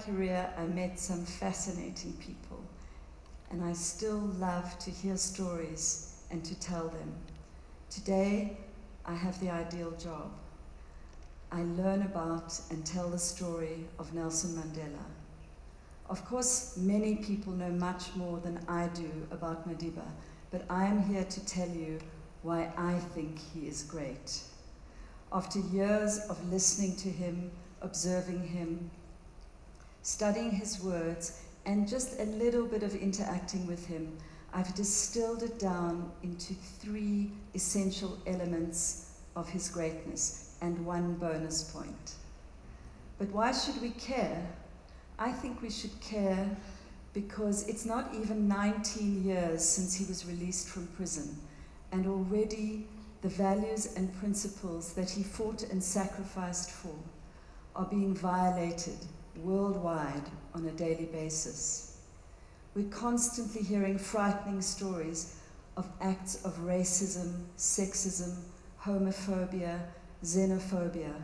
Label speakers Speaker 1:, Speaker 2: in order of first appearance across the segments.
Speaker 1: career, I met some fascinating people, and I still love to hear stories and to tell them. Today, I have the ideal job. I learn about and tell the story of Nelson Mandela. Of course, many people know much more than I do about Madiba, but I am here to tell you why I think he is great. After years of listening to him, observing him, studying his words, and just a little bit of interacting with him, I've distilled it down into 3 essential elements of his greatness and 1 bonus point. But why should we care? I think we should care because it's not even 19 years since he was released from prison, and already the values and principles that he fought and sacrificed for are being violated worldwide on a daily basis. We're constantly hearing frightening stories of acts of racism, sexism, homophobia, xenophobia,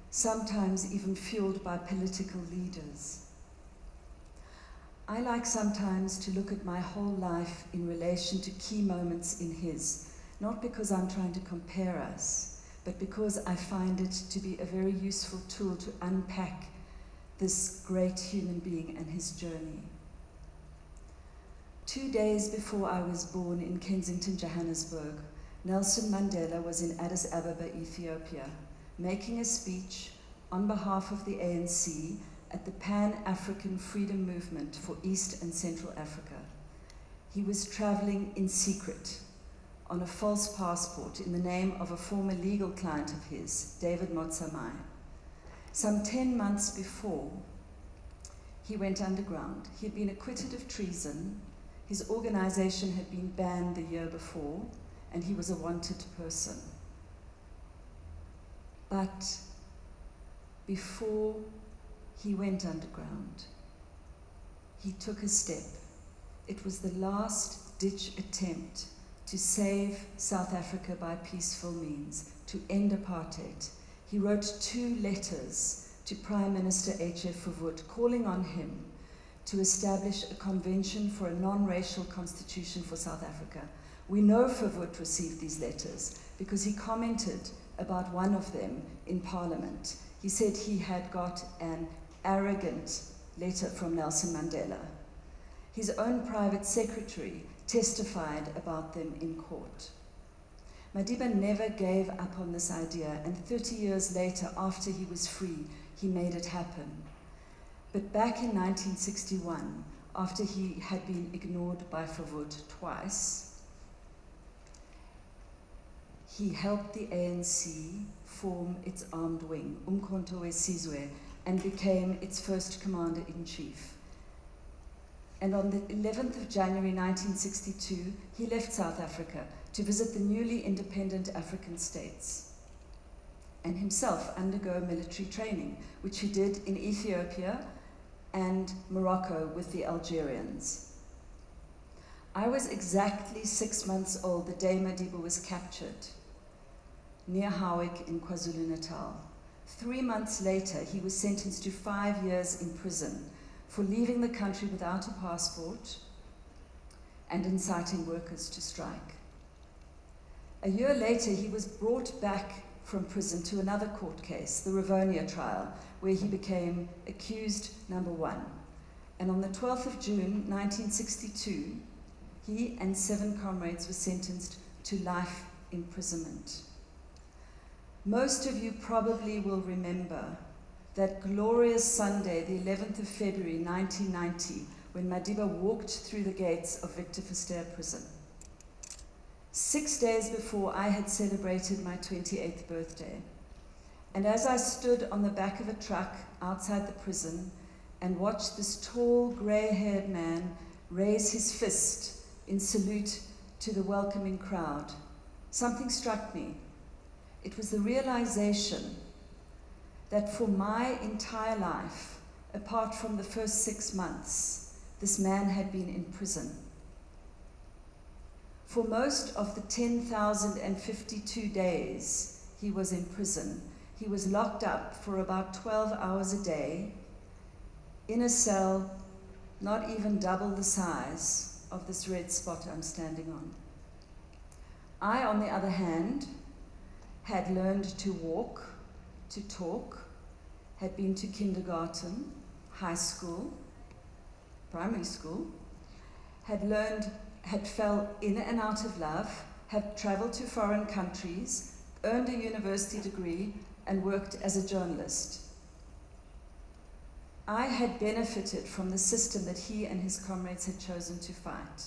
Speaker 1: sometimes even fueled by political leaders. I like sometimes to look at my whole life in relation to key moments in his, not because I'm trying to compare us, but because I find it to be a very useful tool to unpack this great human being and his journey. 2 days before I was born in Kensington, Johannesburg, Nelson Mandela was in Addis Ababa, Ethiopia, making a speech on behalf of the ANC at the Pan-African Freedom Movement for East and Central Africa. He was traveling in secret on a false passport in the name of a former legal client of his, David Motsamai. Some 10 months before, he went underground. He had been acquitted of treason. His organization had been banned the year before, and he was a wanted person. But before he went underground, he took a step. It was the last-ditch attempt to save South Africa by peaceful means, to end apartheid. He wrote 2 letters to Prime Minister H.F. Verwoerd, calling on him to establish a convention for a non-racial constitution for South Africa. We know Verwoerd received these letters because he commented about one of them in Parliament. He said he had got an arrogant letter from Nelson Mandela. His own private secretary testified about them in court. Madiba never gave up on this idea, and 30 years later, after he was free, he made it happen. But back in 1961, after he had been ignored by Verwoerd twice, he helped the ANC form its armed wing, Umkhonto weSizwe, and became its first commander-in-chief. And on the 11th of January 1962, he left South Africa to visit the newly independent African states and himself undergo military training, which he did in Ethiopia and Morocco with the Algerians. I was exactly 6 months old the day Madiba was captured near Howick in KwaZulu-Natal. 3 months later, he was sentenced to 5 years in prison for leaving the country without a passport and inciting workers to strike. A year later, he was brought back from prison to another court case, the Rivonia trial, where he became accused number 1. And on the 12th of June 1962, he and 7 comrades were sentenced to life imprisonment. Most of you probably will remember that glorious Sunday, the 11th of February 1990, when Madiba walked through the gates of Victor Verster prison. 6 days before, I had celebrated my 28th birthday. And as I stood on the back of a truck outside the prison and watched this tall, grey-haired man raise his fist in salute to the welcoming crowd, something struck me. It was the realization that for my entire life, apart from the first 6 months, this man had been in prison. For most of the 10,052 days he was in prison, he was locked up for about 12 hours a day in a cell not even double the size of this red spot I'm standing on. I, on the other hand, had learned to walk, to talk, had been to kindergarten, high school, primary school, had fell in and out of love, had traveled to foreign countries, earned a university degree, and worked as a journalist. I had benefited from the system that he and his comrades had chosen to fight.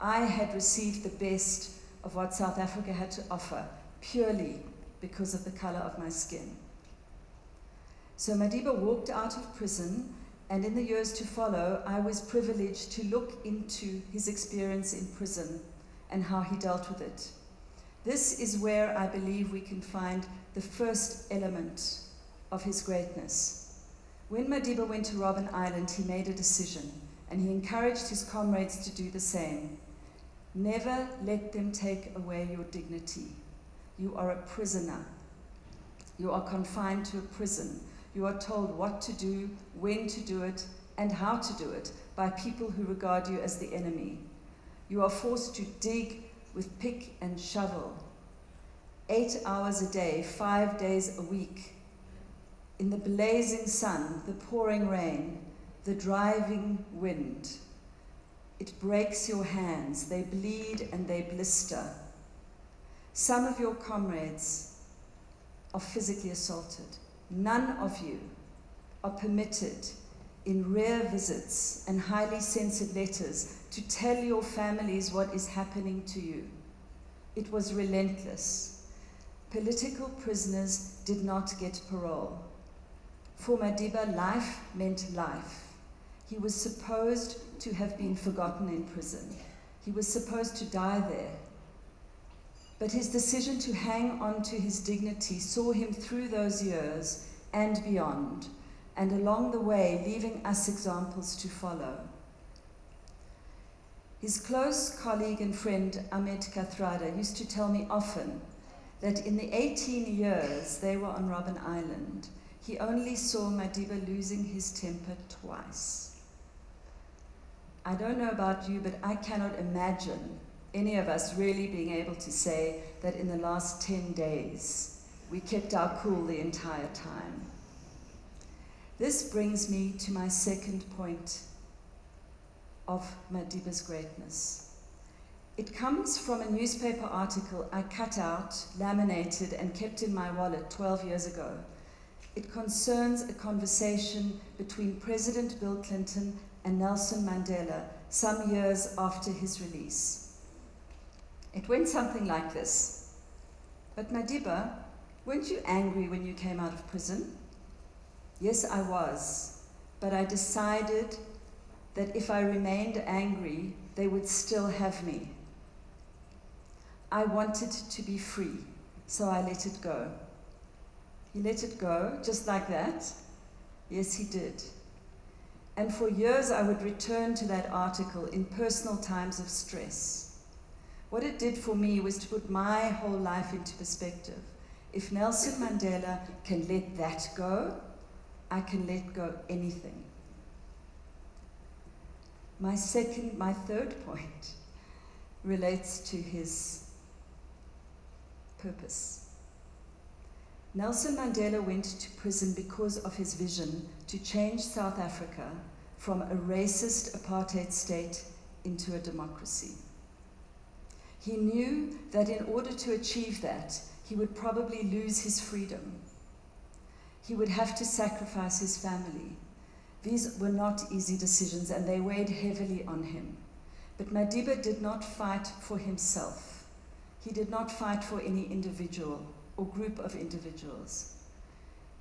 Speaker 1: I had received the best of what South Africa had to offer, purely because of the color of my skin. So Madiba walked out of prison, and in the years to follow, I was privileged to look into his experience in prison and how he dealt with it. This is where I believe we can find the first element of his greatness. When Madiba went to Robben Island, he made a decision, and he encouraged his comrades to do the same. Never let them take away your dignity. You are a prisoner. You are confined to a prison. You are told what to do, when to do it, and how to do it by people who regard you as the enemy. You are forced to dig with pick and shovel, 8 hours a day, 5 days a week, in the blazing sun, the pouring rain, the driving wind. It breaks your hands, they bleed and they blister. Some of your comrades are physically assaulted. None of you are permitted in rare visits and highly censored letters to tell your families what is happening to you. It was relentless. Political prisoners did not get parole. For Madiba, life meant life. He was supposed to have been forgotten in prison. He was supposed to die there. But his decision to hang on to his dignity saw him through those years and beyond, and along the way, leaving us examples to follow. His close colleague and friend, Ahmed Kathrada, used to tell me often that in the 18 years they were on Robben Island, he only saw Madiba losing his temper twice. I don't know about you, but I cannot imagine any of us really being able to say that in the last 10 days we kept our cool the entire time. This brings me to my second point of Madiba's greatness. It comes from a newspaper article I cut out, laminated, and kept in my wallet 12 years ago. It concerns a conversation between President Bill Clinton and Nelson Mandela some years after his release. It went something like this: "But Madiba, weren't you angry when you came out of prison?" "Yes, I was, but I decided that if I remained angry, they would still have me. I wanted to be free, so I let it go." He let it go, just like that? Yes, he did. And for years I would return to that article in personal times of stress. What it did for me was to put my whole life into perspective. If Nelson Mandela can let that go, I can let go anything. My third point relates to his purpose. Nelson Mandela went to prison because of his vision to change South Africa from a racist apartheid state into a democracy. He knew that in order to achieve that, he would probably lose his freedom. He would have to sacrifice his family. These were not easy decisions, and they weighed heavily on him. But Madiba did not fight for himself. He did not fight for any individual or group of individuals.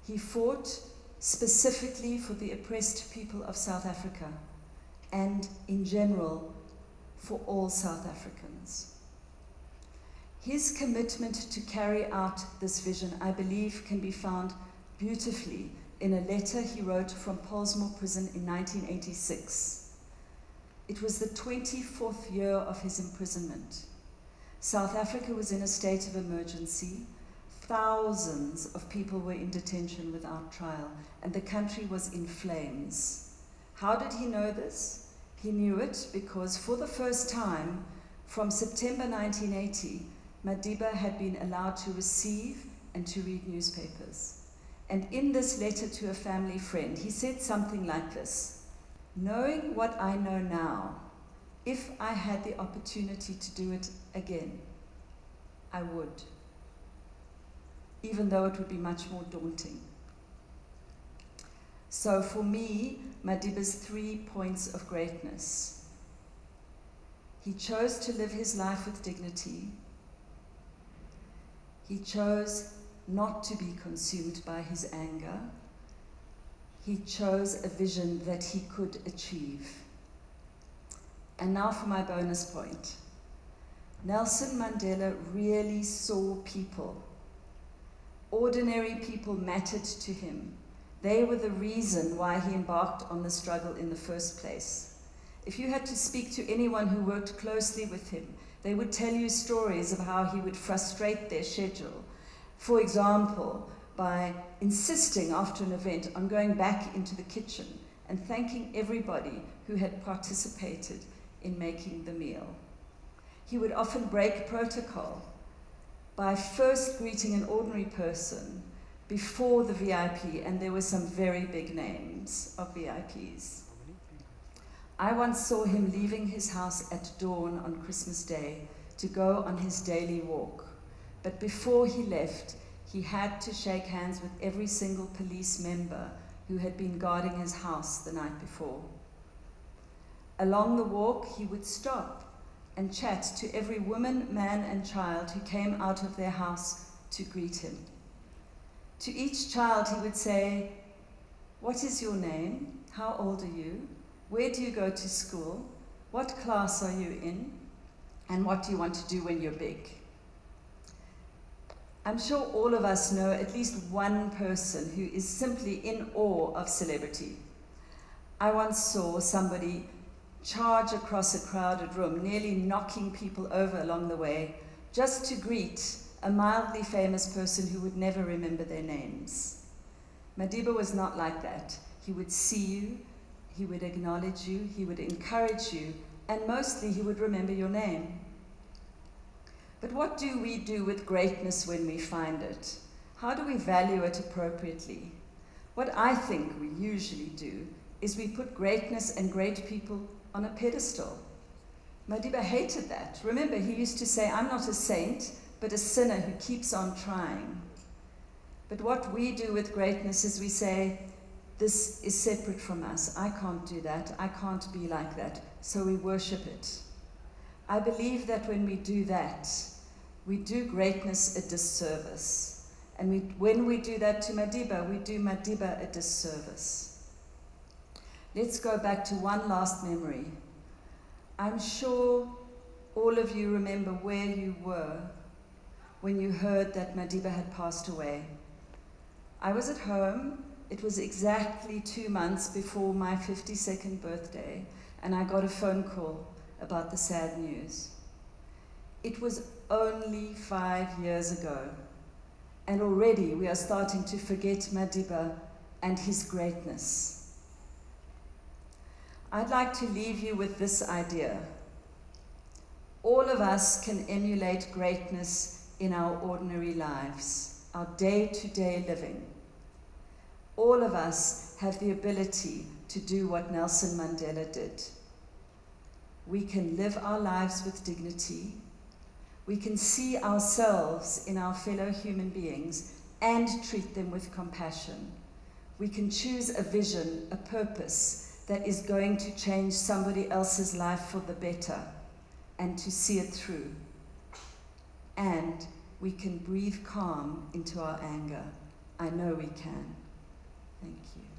Speaker 1: He fought specifically for the oppressed people of South Africa, and in general, for all South Africans. His commitment to carry out this vision, I believe, can be found beautifully in a letter he wrote from Pollsmoor Prison in 1986. It was the 24th year of his imprisonment. South Africa was in a state of emergency. thousands of people were in detention without trial, and the country was in flames. How did he know this? He knew it because for the first time, from September 1980, Madiba had been allowed to receive and to read newspapers. And in this letter to a family friend, he said something like this: "Knowing what I know now, if I had the opportunity to do it again, I would, even though it would be much more daunting." So for me, Madiba's 3 points of greatness: he chose to live his life with dignity. He chose not to be consumed by his anger. He chose a vision that he could achieve. And now for my bonus point. Nelson Mandela really saw people. Ordinary people mattered to him. They were the reason why he embarked on the struggle in the first place. If you had to speak to anyone who worked closely with him, they would tell you stories of how he would frustrate their schedule. For example, by insisting after an event on going back into the kitchen and thanking everybody who had participated in making the meal. He would often break protocol by first greeting an ordinary person before the VIP, and there were some very big names of VIPs. I once saw him leaving his house at dawn on Christmas Day to go on his daily walk. But before he left, he had to shake hands with every single police member who had been guarding his house the night before. Along the walk, he would stop and chat to every woman, man, and child who came out of their house to greet him. To each child, he would say, "What is your name? How old are you? Where do you go to school? What class are you in? And what do you want to do when you're big?" I'm sure all of us know at least one person who is simply in awe of celebrity. I once saw somebody charge across a crowded room, nearly knocking people over along the way, just to greet a mildly famous person who would never remember their names. Madiba was not like that. He would see you, he would acknowledge you, he would encourage you, and mostly he would remember your name. But what do we do with greatness when we find it? How do we value it appropriately? What I think we usually do is we put greatness and great people on a pedestal. Madiba hated that. Remember, he used to say, "I'm not a saint, but a sinner who keeps on trying." But what we do with greatness is we say, "This is separate from us. I can't do that. I can't be like that." So we worship it. I believe that when we do that, we do greatness a disservice. And when we do that to Madiba, we do Madiba a disservice. Let's go back to one last memory. I'm sure all of you remember where you were when you heard that Madiba had passed away. I was at home. It was exactly 2 months before my 52nd birthday, and I got a phone call about the sad news. It was only 5 years ago, and already we are starting to forget Madiba and his greatness. I'd like to leave you with this idea. All of us can emulate greatness in our ordinary lives, our day-to-day living. All of us have the ability to do what Nelson Mandela did. We can live our lives with dignity. We can see ourselves in our fellow human beings and treat them with compassion. We can choose a vision, a purpose that is going to change somebody else's life for the better and to see it through. And we can breathe calm into our anger. I know we can. Thank you.